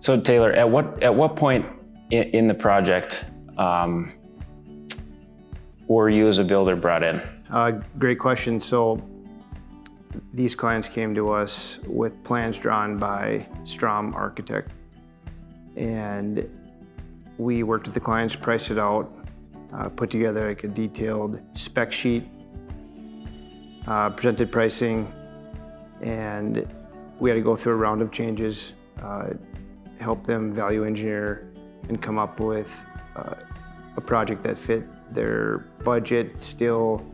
So Taylor, at what point in the project were you as a builder brought in? Great question. So these clients came to us with plans drawn by Strom Architect, and we worked with the clients, priced it out, put together like a detailed spec sheet, presented pricing, and we had to go through a round of changes, help them value engineer and come up with a project that fit their budget, still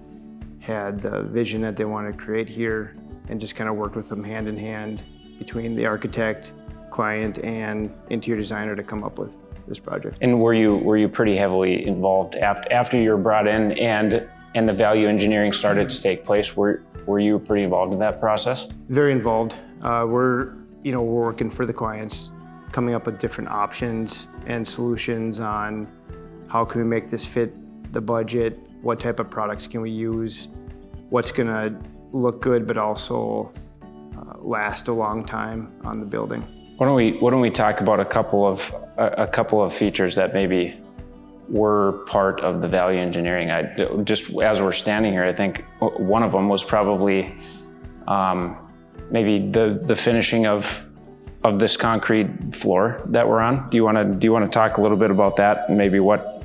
had the vision that they wanted to create here, and just kind of worked with them hand in hand between the architect, client, and interior designer to come up with this project. And were you pretty heavily involved after you were brought in and the value engineering started to take place? Were you pretty involved in that process? Very involved. We're working for the clients, coming up with different options and solutions on how can we make this fit the budget, what type of products can we use, what's gonna look good but also last a long time on the building. Why don't we talk about a couple of features that maybe were part of the value engineering? Just as we're standing here, I think one of them was probably maybe the finishing of this concrete floor that we're on. Do you want to talk a little bit about that and maybe what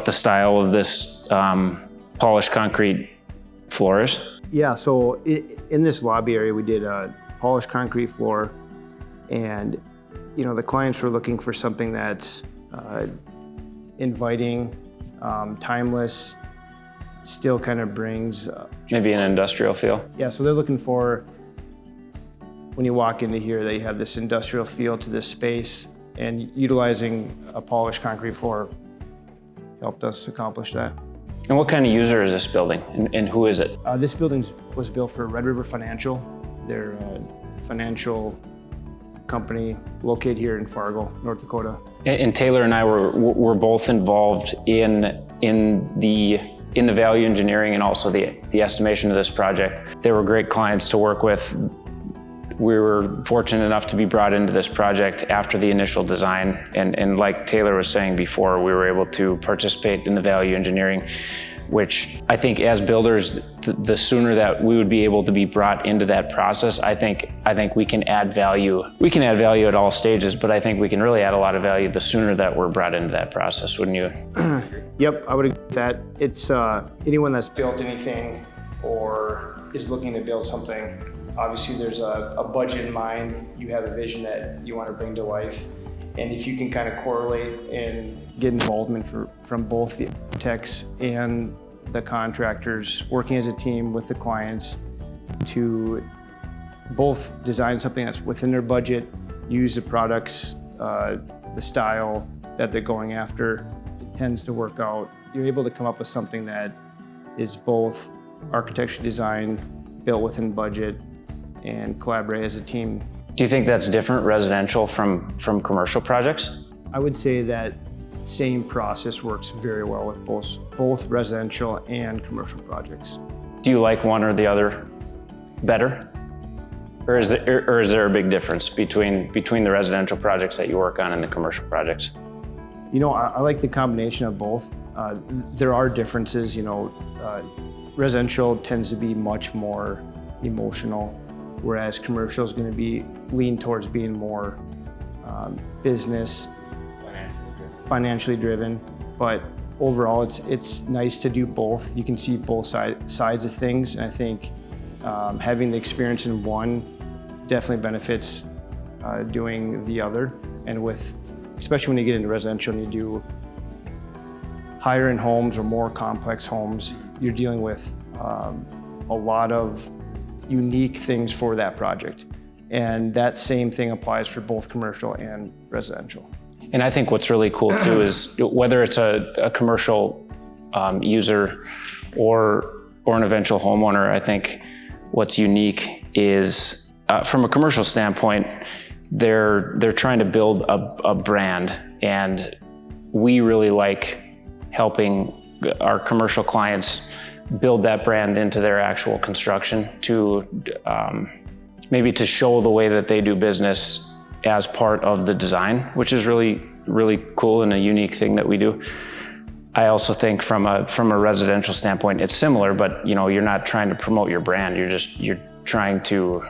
the style of this polished concrete floor is? Yeah, so in this lobby area, we did a polished concrete floor, and the clients were looking for something that's inviting, timeless, still kind of brings maybe an industrial feel. Yeah, so they're looking for, when you walk into here, they have this industrial feel to this space, and utilizing a polished concrete floor helped us accomplish that. And what kind of user is this building, and who is it? This building was built for Red River Financial. They're a financial company located here in Fargo, North Dakota. And Taylor and I were both involved in the value engineering and also the estimation of this project. They were great clients to work with. We were fortunate enough to be brought into this project after the initial design. And like Taylor was saying before, we were able to participate in the value engineering, which I think as builders, the sooner that we would be able to be brought into that process, I think we can add value. We can add value at all stages, but I think we can really add a lot of value the sooner that we're brought into that process, wouldn't you? Yep, I would agree with that. It's anyone that's built anything or is looking to build something, obviously there's a budget in mind, you have a vision that you want to bring to life, and if you can kind of correlate and get involvement from both the architects and the contractors, working as a team with the clients to both design something that's within their budget, use the products, the style that they're going after, it tends to work out. You're able to come up with something that is both architecture design, built within budget, and collaborate as a team. Do you think that's different residential from commercial projects? I would say that same process works very well with both residential and commercial projects. Do you like one or the other better? Or is there a big difference between the residential projects that you work on and the commercial projects? I like the combination of both. There are differences, residential tends to be much more emotional, whereas commercial is going to be lean towards being more business, financially driven. But overall, it's nice to do both. You can see both sides of things, and I think having the experience in one definitely benefits doing the other. And especially when you get into residential and you do higher end homes or more complex homes, you're dealing with a lot of unique things for that project. And that same thing applies for both commercial and residential. And I think what's really cool too is whether it's a commercial user or an eventual homeowner, I think what's unique is from a commercial standpoint, they're trying to build a brand, and we really like helping our commercial clients build that brand into their actual construction to maybe to show the way that they do business as part of the design, which is really, really cool and a unique thing that we do. I also think from a residential standpoint, it's similar, but you're not trying to promote your brand. You're trying to,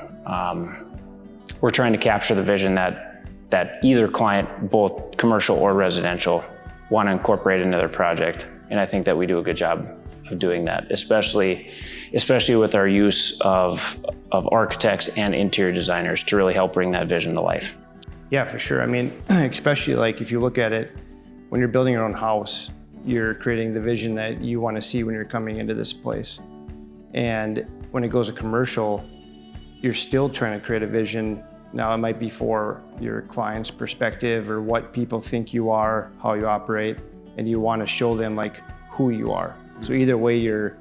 we're trying to capture the vision that either client, both commercial or residential, want to incorporate into their project. And I think that we do a good job of doing that, especially with our use of architects and interior designers to really help bring that vision to life. Yeah, for sure. I mean, especially like if you look at it, when you're building your own house, you're creating the vision that you want to see when you're coming into this place. And when it goes to commercial, you're still trying to create a vision. Now it might be for your client's perspective or what people think you are, how you operate, and you want to show them like who you are. So either way, you're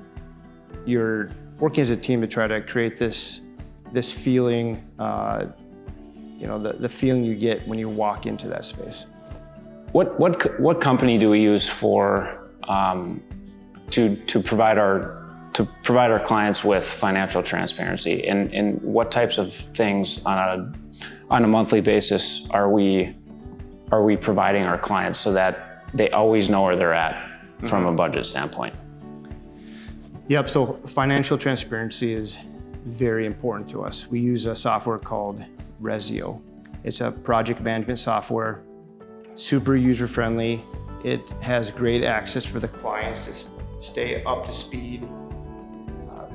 working as a team to try to create this feeling, the feeling you get when you walk into that space. What company do we use for to provide our clients with financial transparency, and what types of things on a monthly basis are we providing our clients so that they always know where they're at from a budget standpoint? Yep, so financial transparency is very important to us. We use a software called Resio. It's a project management software, super user-friendly. It has great access for the clients to stay up to speed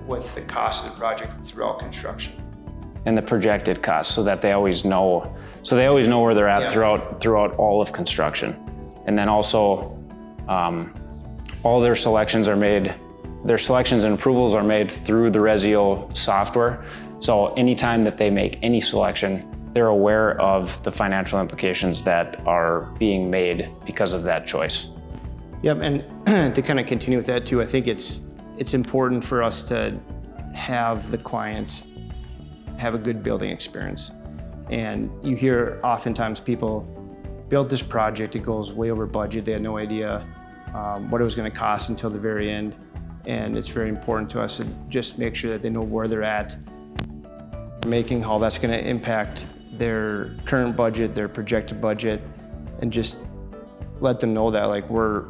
with the cost of the project throughout construction. And the projected costs, so that they always know where they're at throughout all of construction. And then also, all their selections and approvals are made through the Resio software. So anytime that they make any selection, they're aware of the financial implications that are being made because of that choice. Yep, and to kind of continue with that too, I think it's important for us to have the clients have a good building experience. And you hear oftentimes people built this project, it goes way over budget, they had no idea what it was going to cost until the very end. And it's very important to us to just make sure that they know where they're at, making how that's going to impact their current budget, their projected budget, and just let them know that like we're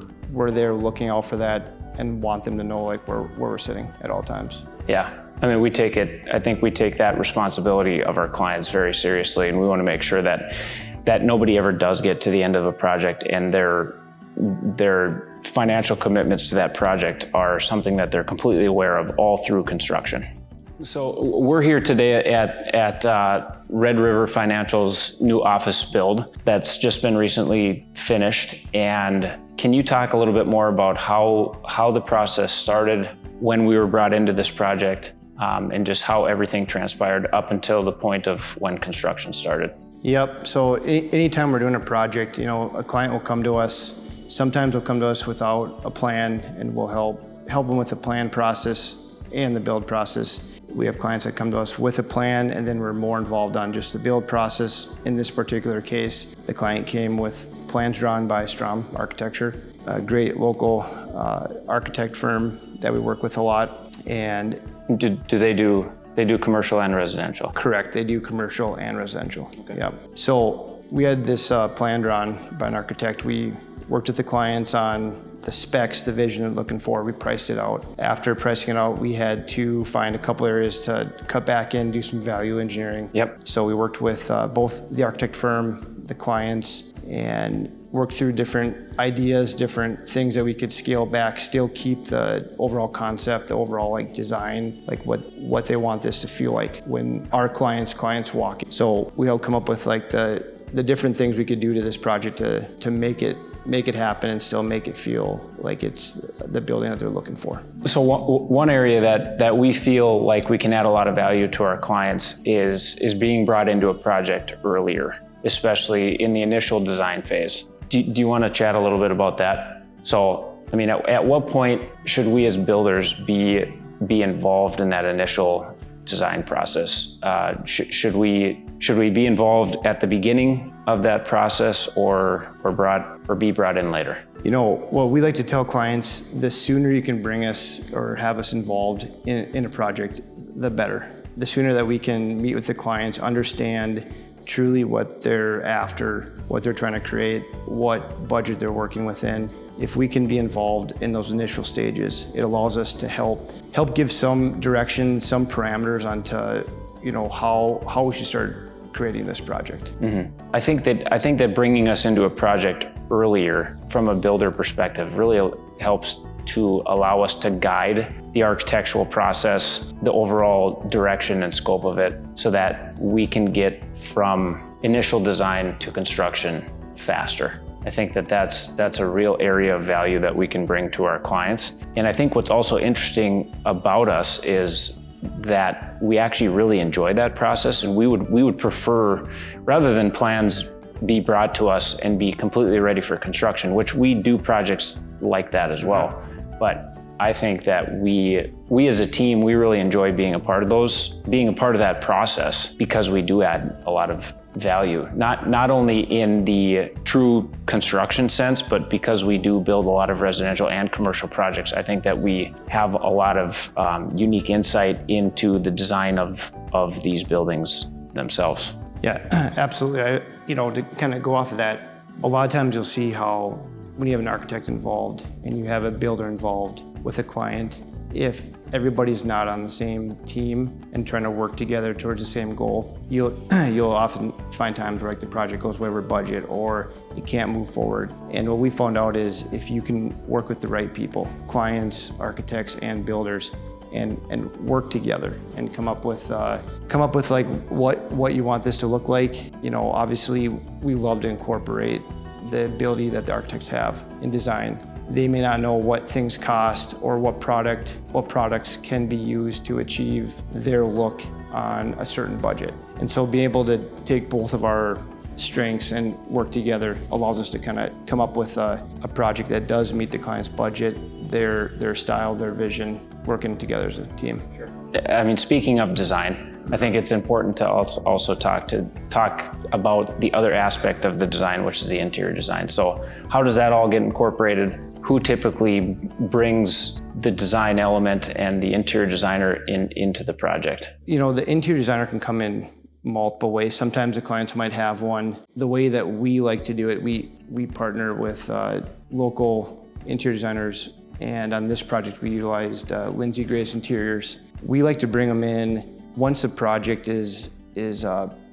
there looking out for that and want them to know like where we're sitting at all times. Yeah, I mean, I think we take that responsibility of our clients very seriously, and we want to make sure that nobody ever does get to the end of a project and their financial commitments to that project are something that they're completely aware of all through construction. So we're here today at Red River Financial's new office build that's just been recently finished. And can you talk a little bit more about how the process started when we were brought into this project, and just how everything transpired up until the point of when construction started? Yep, so anytime we're doing a project, a client will come to us. Sometimes they'll come to us without a plan, and we'll help them with the plan process and the build process. We have clients that come to us with a plan, and then we're more involved on just the build process. In this particular case, the client came with plans drawn by Strom Architecture, a great local architect firm that we work with a lot. And do they do commercial and residential? Correct, they do commercial and residential. Okay. Yep. So we had this plan drawn by an architect. We worked with the clients on the specs, the vision they're looking for. We priced it out. After pricing it out, we had to find a couple areas to cut back in, do some value engineering. Yep. So we worked with both the architect firm, the clients, and worked through different ideas, different things that we could scale back, still keep the overall concept, the overall like design, like what they want this to feel like when our clients walk in. So we helped come up with like the different things we could do to this project to make it happen and still make it feel like it's the building that they're looking for. So one area that we feel like we can add a lot of value to our clients is being brought into a project earlier, especially in the initial design phase. Do you want to chat a little bit about that? So, I mean, at what point should we as builders be involved in that initial design process? Should we be involved at the beginning of that process or be brought in later? What we like to tell clients, the sooner you can bring us or have us involved in a project, the better. The sooner that we can meet with the clients, understand truly what they're after, what they're trying to create, what budget they're working within. If we can be involved in those initial stages, it allows us to help give some direction, some parameters onto, how we should start creating this project. I think that bringing us into a project earlier from a builder perspective really helps to allow us to guide the architectural process, the overall direction and scope of it, so that we can get from initial design to construction faster. I think that's a real area of value that we can bring to our clients. And I think what's also interesting about us is that we actually really enjoy that process, and we would prefer, rather than plans be brought to us and be completely ready for construction, which we do projects like that as well. But I think that we as a team, we really enjoy being a part of that process, because we do add a lot of value, not only in the true construction sense, but because we do build a lot of residential and commercial projects. I think that we have a lot of unique insight into the design of these buildings themselves. Yeah, absolutely. To kind of go off of that, a lot of times you'll see how when you have an architect involved and you have a builder involved with a client, if everybody's not on the same team and trying to work together towards the same goal, you'll often find times where the project goes way over budget or it can't move forward. And what we found out is if you can work with the right people, clients, architects, and builders, and work together and come up with what you want this to look like. Obviously we love to incorporate the ability that the architects have in design. They may not know what things cost or what products can be used to achieve their look on a certain budget. And so being able to take both of our strengths and work together allows us to kind of come up with a project that does meet the client's budget, their style, their vision, working together as a team. Sure. I mean, speaking of design, I think it's important to also talk about the other aspect of the design, which is the interior design. So how does that all get incorporated? Who typically brings the design element and the interior designer into the project? The interior designer can come in multiple ways. Sometimes the clients might have one. The way that we like to do it, we partner with local interior designers, and on this project we utilized Lindsay Grace Interiors. We like to bring them in once the project is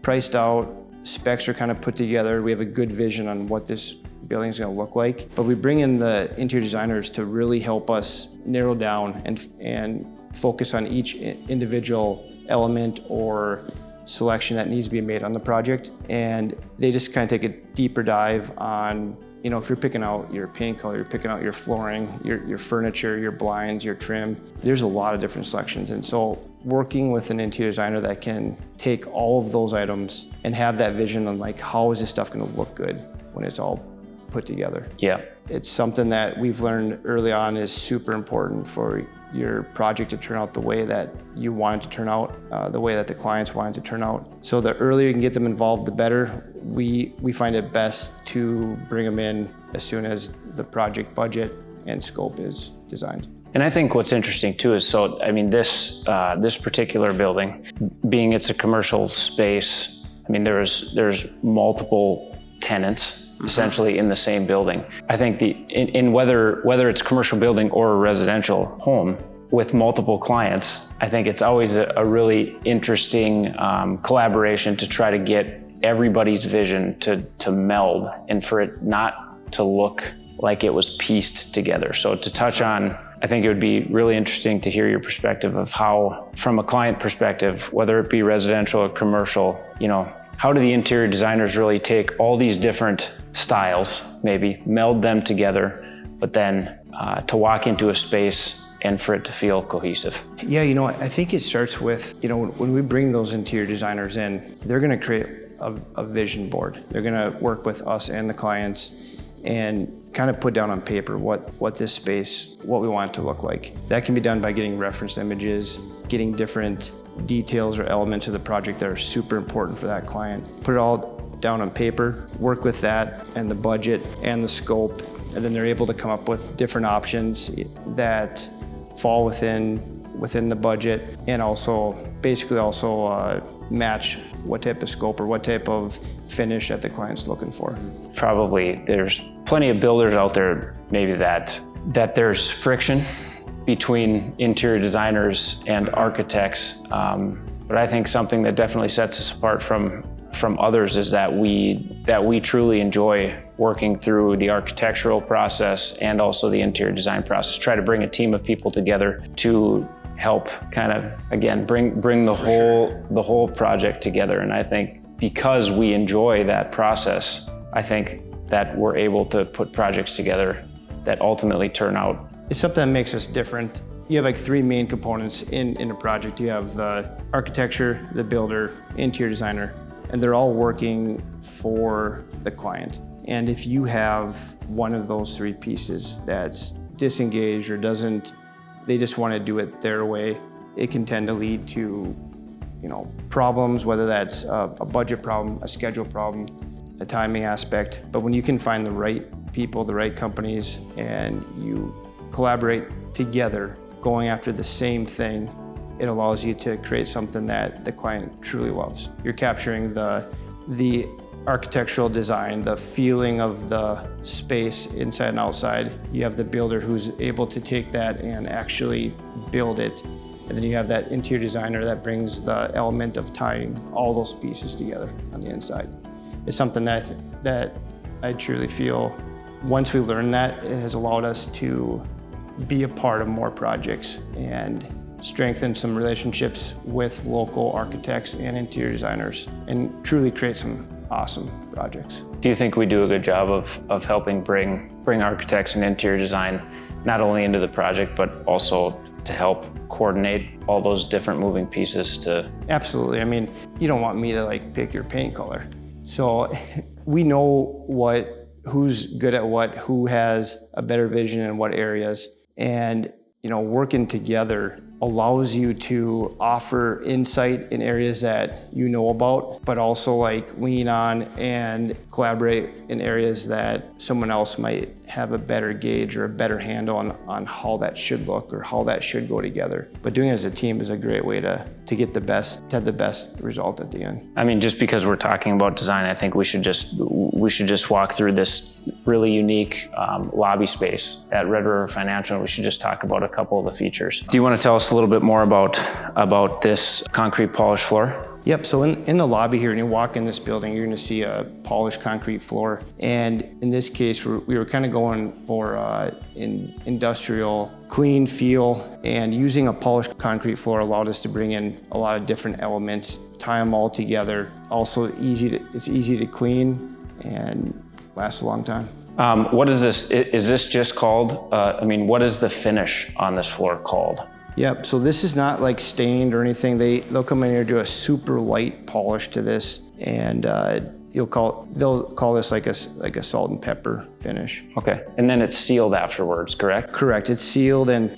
priced out, specs are kind of put together, we have a good vision on what this building is going to look like. But we bring in the interior designers to really help us narrow down and focus on each individual element or selection that needs to be made on the project. And they just kind of take a deeper dive on, if you're picking out your paint color, you're picking out your flooring, your furniture, your blinds, your trim, there's a lot of different selections. And so working with an interior designer that can take all of those items and have that vision on how is this stuff going to look good when it's all put together. Yeah. It's something that we've learned early on is super important for your project to turn out the way that you want it to turn out, the way that the clients want it to turn out. So the earlier you can get them involved, the better. We find it best to bring them in as soon as the project budget and scope is designed. And I think what's interesting too is, this particular building, being it's a commercial space, there's multiple tenants essentially in the same building. I think in whether it's a commercial building or a residential home with multiple clients, I think it's always a really interesting collaboration to try to get everybody's vision to meld and for it not to look like it was pieced together. So to touch on, I think it would be really interesting to hear your perspective of how, from a client perspective, whether it be residential or commercial, how do the interior designers really take all these different styles, maybe meld them together, but then to walk into a space and for it to feel cohesive? Yeah, I think it starts with, when we bring those interior designers in, they're going to create a vision board. They're going to work with us and the clients and kind of put down on paper what this space, what we want it to look like. That can be done by getting reference images, getting different details or elements of the project that are super important for that client. Put it all down on paper, work with that and the budget and the scope, and then they're able to come up with different options that fall within the budget, and also match what type of scope or what type of finish that the client's looking for. Probably there's plenty of builders out there maybe that there's friction between interior designers and architects. But I think something that definitely sets us apart from others is that we truly enjoy working through the architectural process and also the interior design process. Try to bring a team of people together to help kind of, again, bring the whole project together. And I think because we enjoy that process, I think that we're able to put projects together that ultimately turn out. It's something that makes us different. You have like three main components in a project. You have the architecture, the builder, interior designer, and they're all working for the client. And if you have one of those three pieces that's disengaged or they just want to do it their way, it can tend to lead to, problems, whether that's a budget problem, a schedule problem, a timing aspect. But when you can find the right people, the right companies, and you collaborate together, going after the same thing, it allows you to create something that the client truly loves. You're capturing the architectural design, the feeling of the space inside and outside. You have the builder who's able to take that and actually build it. And then you have that interior designer that brings the element of tying all those pieces together on the inside. It's something that I truly feel, once we learn that, it has allowed us to be a part of more projects and strengthen some relationships with local architects and interior designers and truly create some awesome projects. Do you think we do a good job of helping bring architects and interior design not only into the project, but also to help coordinate all those different moving pieces to? Absolutely. I mean, you don't want me to pick your paint color. So we know who's good at what, who has a better vision in what areas, and working together allows you to offer insight in areas that you know about, but also lean on and collaborate in areas that someone else might have a better gauge or a better handle on how that should look or how that should go together. But doing it as a team is a great way to have the best result at the end. I mean, just because we're talking about design, I think we should just walk through this really unique lobby space at Red River Financial. We should just talk about a couple of the features. Do you want to tell us a little bit more about this concrete polished floor? Yep, so in the lobby here, when you walk in this building, you're gonna see a polished concrete floor. And in this case, we were kind of going for an industrial clean feel, and using a polished concrete floor allowed us to bring in a lot of different elements, tie them all together. Also it's easy to clean and lasts a long time. What is this? Is this just called, what is the finish on this floor called? Yep, so this is not stained or anything. They'll come in here and do a super light polish to this, and they'll call this like a salt and pepper finish. Okay, and then it's sealed afterwards, correct? Correct, it's sealed, and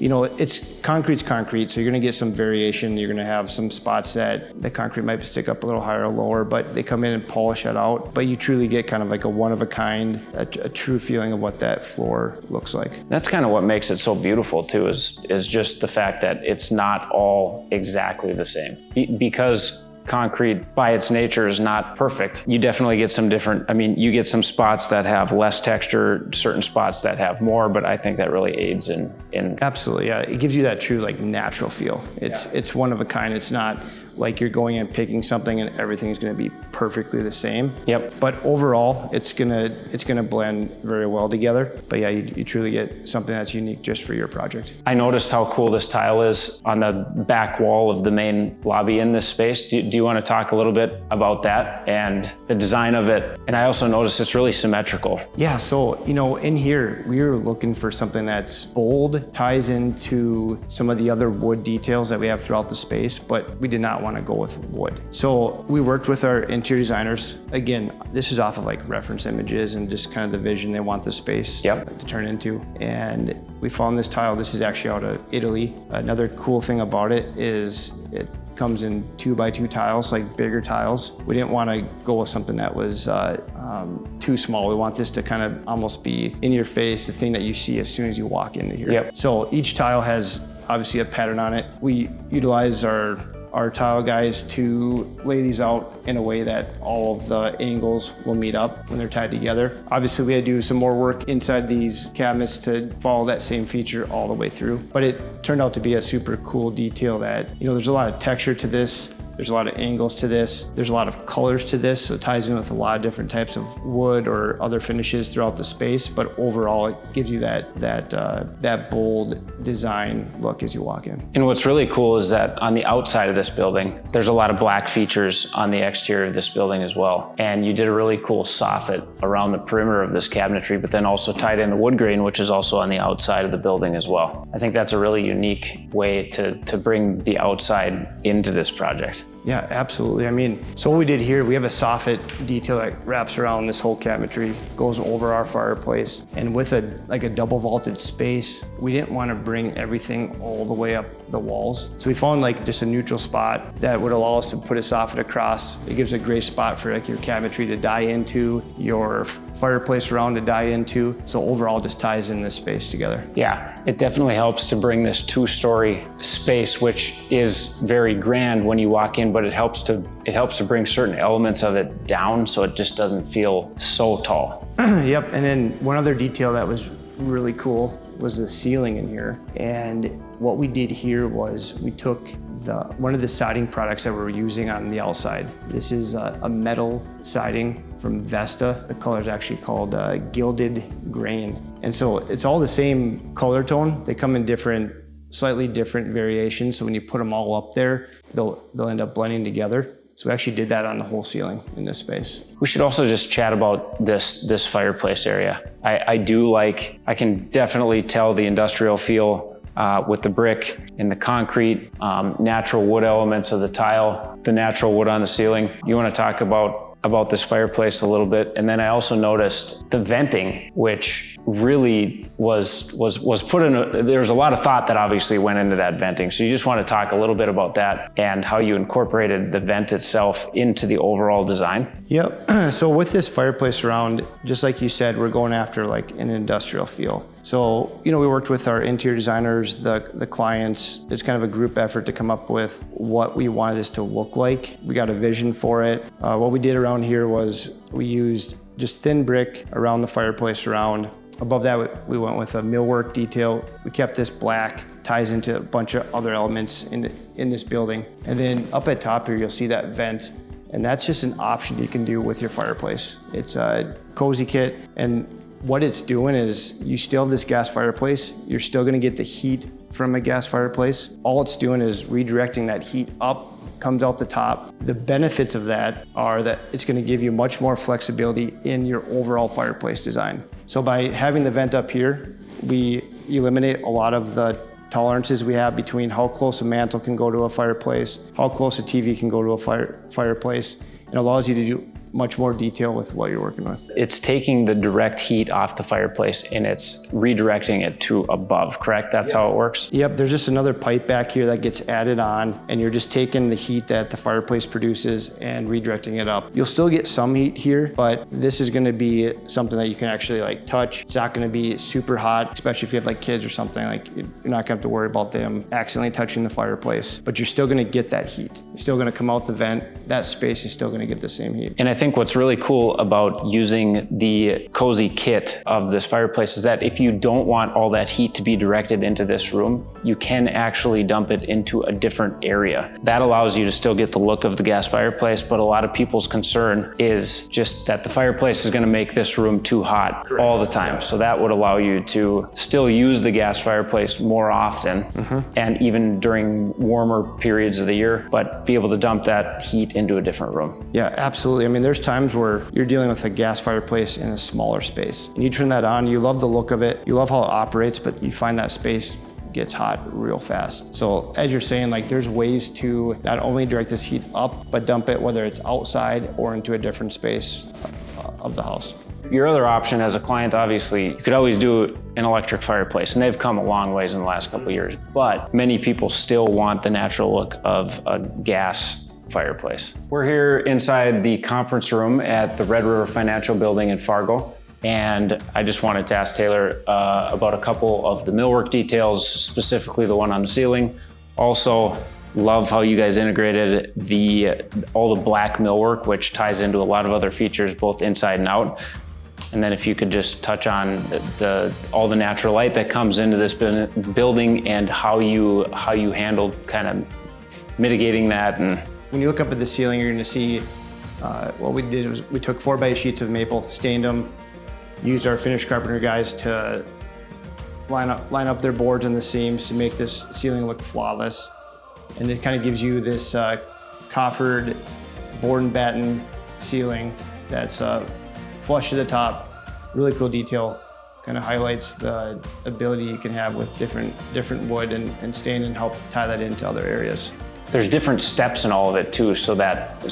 concrete's concrete, so you're gonna get some variation. You're gonna have some spots that the concrete might stick up a little higher or lower, but they come in and polish it out. But you truly get kind of like a one-of-a-kind, a true feeling of what that floor looks like. That's kind of what makes it so beautiful too, is just the fact that it's not all exactly the same. Because concrete by its nature is not perfect. You definitely get some different, you get some spots that have less texture, certain spots that have more, but I think that really aids in. Absolutely, yeah. It gives you that true natural feel. It's one of a kind. It's not like you're going and picking something and everything's gonna be perfectly the same. Yep. But overall, it's gonna blend very well together. But yeah, you truly get something that's unique just for your project. I noticed how cool this tile is on the back wall of the main lobby in this space. Do you want to talk a little bit about that and the design of it? And I also noticed it's really symmetrical. Yeah, so in here, we were looking for something that's bold, ties into some of the other wood details that we have throughout the space, but we did not want to go with wood. So we worked with our interior designers. Again, this is off of reference images and just kind of the vision they want the space to turn into. And we found this tile. This is actually out of Italy. Another cool thing about it is it comes in 2x2 tiles, bigger tiles. We didn't want to go with something that was too small. We want this to kind of almost be in your face, the thing that you see as soon as you walk into here. Yep. So each tile has obviously a pattern on it. We utilize our our tile guys to lay these out in a way that all of the angles will meet up when they're tied together. Obviously, we had to do some more work inside these cabinets to follow that same feature all the way through, but it turned out to be a super cool detail that, there's a lot of texture to this. There's a lot of angles to this. There's a lot of colors to this, so it ties in with a lot of different types of wood or other finishes throughout the space. But overall, it gives you that bold design look as you walk in. And what's really cool is that on the outside of this building, there's a lot of black features on the exterior of this building as well. And you did a really cool soffit around the perimeter of this cabinetry, but then also tied in the wood grain, which is also on the outside of the building as well. I think that's a really unique way to bring the outside into this project. Yeah, absolutely. So what we did here, we have a soffit detail that wraps around this whole cabinetry, goes over our fireplace. And with a double vaulted space, we didn't want to bring everything all the way up the walls. So we found just a neutral spot that would allow us to put a soffit across. It gives a great spot for your cabinetry to die into, your fireplace around to die into. So overall, just ties in this space together. Yeah, it definitely helps to bring this 2-story space, which is very grand when you walk in, but it helps to bring certain elements of it down so it just doesn't feel so tall. Yep, and then one other detail that was really cool was the ceiling in here. And what we did here was we took one of the siding products that we're using on the outside. This is a metal siding from Vesta. The color is actually called Gilded Grain. And so it's all the same color tone. They come in slightly different variations. So when you put them all up there, they'll end up blending together. So we actually did that on the whole ceiling in this space. We should also just chat about this fireplace area. I can definitely tell the industrial feel with the brick and the concrete, natural wood elements of the tile, the natural wood on the ceiling. You want to talk about this fireplace a little bit. And then I also noticed the venting, which really was put in, there was a lot of thought that obviously went into that venting. So you just want to talk a little bit about that and how you incorporated the vent itself into the overall design. Yep, so with this fireplace around, just like you said, we're going after an industrial feel. So, we worked with our interior designers, the clients. It's kind of a group effort to come up with what we wanted this to look like. We got a vision for it. What we did around here was we used just thin brick around the fireplace around. Above that, we went with a millwork detail. We kept this black, ties into a bunch of other elements in this building. And then up at top here, you'll see that vent. And that's just an option you can do with your fireplace. It's a cozy kit, and what it's doing is you still have this gas fireplace. You're still gonna get the heat from a gas fireplace. All it's doing is redirecting that heat up, comes out the top. The benefits of that are that it's gonna give you much more flexibility in your overall fireplace design. So by having the vent up here, we eliminate a lot of the tolerances we have between how close a mantle can go to a fireplace, how close a TV can go to a fireplace. It allows you to do much more detail with what you're working with. It's taking the direct heat off the fireplace and it's redirecting it to above, correct? That's how it works? Yep, there's just another pipe back here that gets added on, and you're just taking the heat that the fireplace produces and redirecting it up. You'll still get some heat here, but this is gonna be something that you can actually touch. It's not gonna be super hot, especially if you have kids or something. You're not gonna have to worry about them accidentally touching the fireplace, but you're still gonna get that heat. It's still gonna come out the vent. That space is still gonna get the same heat. And I think what's really cool about using the cozy kit of this fireplace is that if you don't want all that heat to be directed into this room, you can actually dump it into a different area. That allows you to still get the look of the gas fireplace, but a lot of people's concern is just that the fireplace is gonna make this room too hot all the time. So that would allow you to still use the gas fireplace more often, and even during warmer periods of the year, but be able to dump that heat into a different room. Yeah, absolutely. There's times where you're dealing with a gas fireplace in a smaller space. And you turn that on, you love the look of it, you love how it operates, but you find that space gets hot real fast. So as you're saying, there's ways to not only direct this heat up, but dump it, whether it's outside or into a different space of the house. Your other option as a client, obviously, you could always do an electric fireplace, and they've come a long ways in the last couple of years, but many people still want the natural look of a gas fireplace. We're here inside the conference room at the Red River Financial Building in Fargo, and I just wanted to ask Taylor about a couple of the millwork details, specifically the one on the ceiling. Also, Love how you guys integrated all the black millwork, which ties into a lot of other features, both inside and out. And then if you could just touch on all the natural light that comes into this building and how you handled kind of mitigating that. And when you look up at the ceiling, you're going to see what we did was we took 4x sheets of maple, stained them, used our finish carpenter guys to line up their boards in the seams to make this ceiling look flawless. And it kind of gives you this coffered board and batten ceiling that's flush to the top, really cool detail, kind of highlights the ability you can have with different wood and stain and help tie that into other areas. There's different steps in all of it too, so that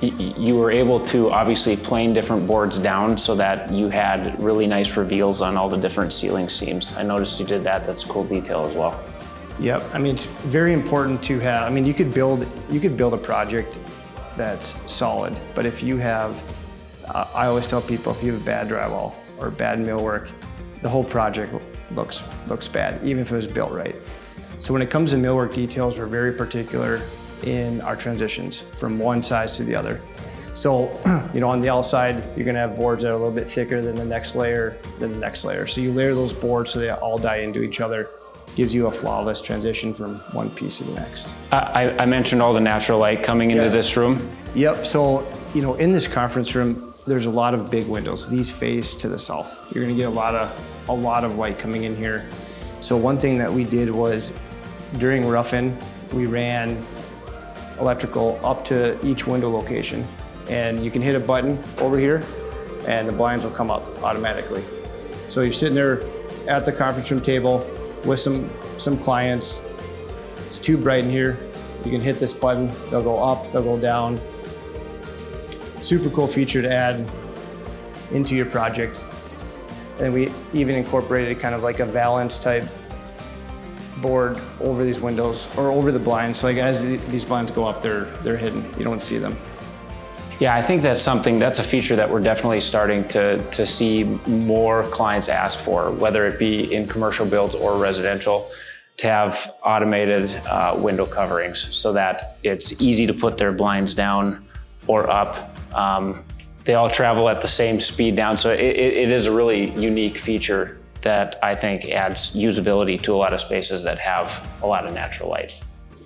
you were able to obviously plane different boards down so that you had really nice reveals on all the different ceiling seams. I noticed you did that. That's a cool detail as well. Yep, I mean, it's very important to have, I mean, you could build a project that's solid, but if you have, I always tell people, if you have bad drywall or bad millwork, the whole project looks bad, even if it was built right. So when it comes to millwork details, we're very particular in our transitions from one size to the other. So, you know, on the outside, you're gonna have boards that are a little bit thicker than the next layer, So you layer those boards so they all die into each other. Gives you a flawless transition from one piece to the next. I mentioned all the natural light coming into this room. Yep, so, you know, in this conference room, there's a lot of big windows. These face to the south. You're gonna get a lot of light coming in here. So one thing that we did was during rough-in, we ran electrical up to each window location. And you can hit a button over here and the blinds will come up automatically. So you're sitting there at the conference room table with some clients. It's too bright in here. You can hit this button, they'll go up, they'll go down. Super cool feature to add into your project. And we even incorporated kind of like a valance type board over these windows or over the blinds. So like as these blinds go up, they're hidden. You don't see them. Yeah, I think that's a feature that we're definitely starting to see more clients ask for, whether it be in commercial builds or residential, to have automated window coverings so that it's easy to put their blinds down or up. They all travel at the same speed down, so it is a really unique feature that I think adds usability to a lot of spaces that have a lot of natural light.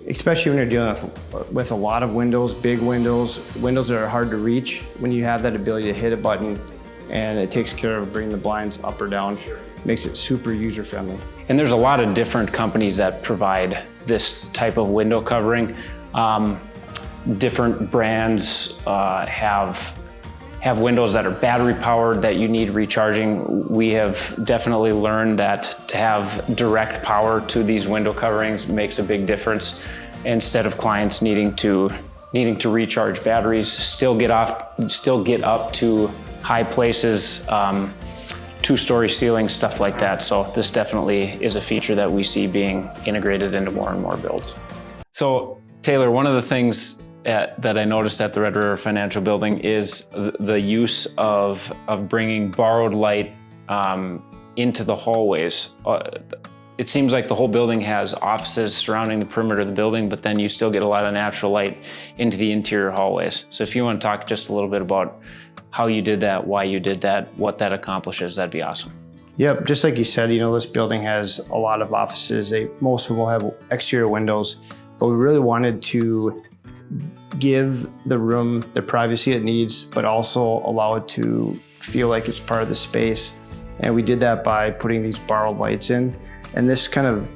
Especially when you're dealing with a lot of windows, big windows that are hard to reach. When you have that ability to hit a button and it takes care of bringing the blinds up or down, makes it super user-friendly. And there's a lot of different companies that provide this type of window covering. Different brands have windows that are battery powered that you need recharging. We have definitely learned that to have direct power to these window coverings makes a big difference. Instead of clients needing to recharge batteries, still get up to high places, two-story ceilings, stuff like that. So this definitely is a feature that we see being integrated into more and more builds. So Taylor, one of the things that I noticed at the Red River Financial Building is the use of bringing borrowed light into the hallways. It seems like the whole building has offices surrounding the perimeter of the building, but then you still get a lot of natural light into the interior hallways. So if you want to talk just a little bit about how you did that, why you did that, what that accomplishes, that'd be awesome. Yep, just like you said, you know, this building has a lot of offices. Most of them will have exterior windows, but we really wanted to give the room the privacy it needs, but also allow it to feel like it's part of the space. And we did that by putting these borrowed lights in. And this kind of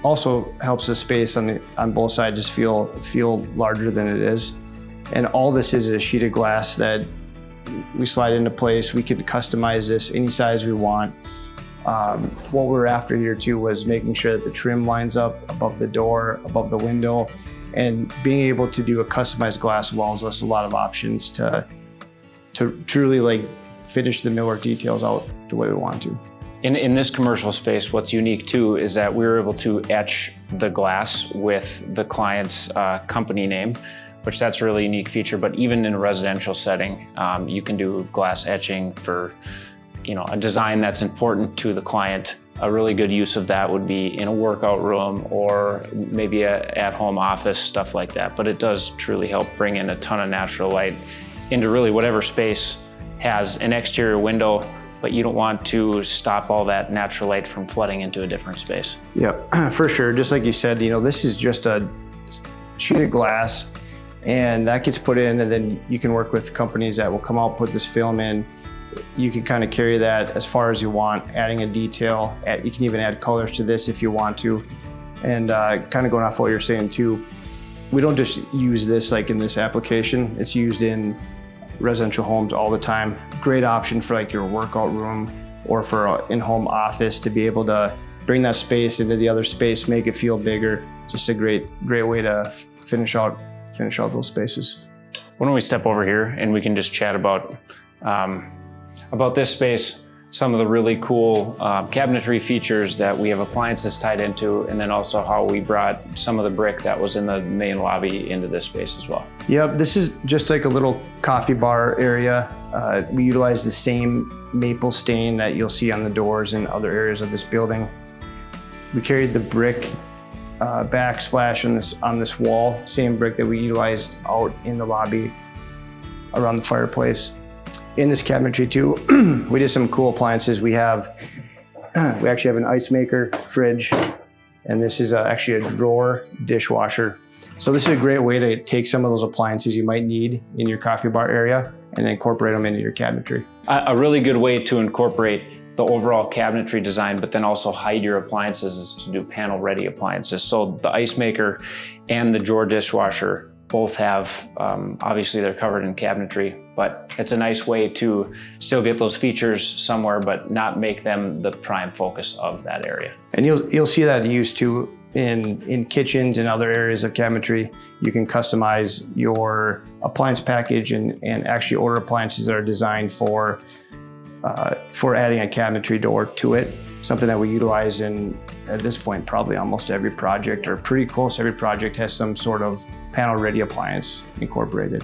also helps the space on both sides just feel larger than it is. And all this is a sheet of glass that we slide into place. We could customize this any size we want. What we're after here too was making sure that the trim lines up above the door, above the window, and being able to do a customized glass allows us a lot of options to truly like finish the millwork details out the way we want to. In this commercial space, what's unique too is that we were able to etch the glass with the client's company name, which that's a really unique feature. But even in a residential setting, you can do glass etching for a design that's important to the client. A really good use of that would be in a workout room or maybe a at-home office, stuff like that. But it does truly help bring in a ton of natural light into really whatever space has an exterior window, but you don't want to stop all that natural light from flooding into a different space. Yeah, for sure. Just like you said, this is just a sheet of glass, and that gets put in, and then you can work with companies that will come out, put this film in. You can kind of carry that as far as you want, adding a detail. You can even add colors to this if you want to. And kind of going off what you're saying too, we don't just use this like in this application. It's used in residential homes all the time. Great option for like your workout room or for an in-home office to be able to bring that space into the other space, make it feel bigger. Just a great way to finish out those spaces. Why don't we step over here and we can just chat about this space, some of the really cool cabinetry features that we have appliances tied into, and then also how we brought some of the brick that was in the main lobby into this space as well. Yep, this is just like a little coffee bar area. We utilize the same maple stain that you'll see on the doors and other areas of this building. We carried the brick backsplash on this wall, same brick that we utilized out in the lobby around the fireplace. In this cabinetry too, we did some cool appliances. We actually have an ice maker, fridge, and this is actually a drawer dishwasher. So this is a great way to take some of those appliances you might need in your coffee bar area and incorporate them into your cabinetry. A really good way to incorporate the overall cabinetry design, but then also hide your appliances, is to do panel-ready appliances. So the ice maker and the drawer dishwasher both have, obviously they're covered in cabinetry, but it's a nice way to still get those features somewhere, but not make them the prime focus of that area. And you'll see that used too in kitchens and other areas of cabinetry. You can customize your appliance package and actually order appliances that are designed for adding a cabinetry door to it. Something that we utilize in, at this point, probably almost every project, or pretty close every project has some sort of panel-ready appliance incorporated.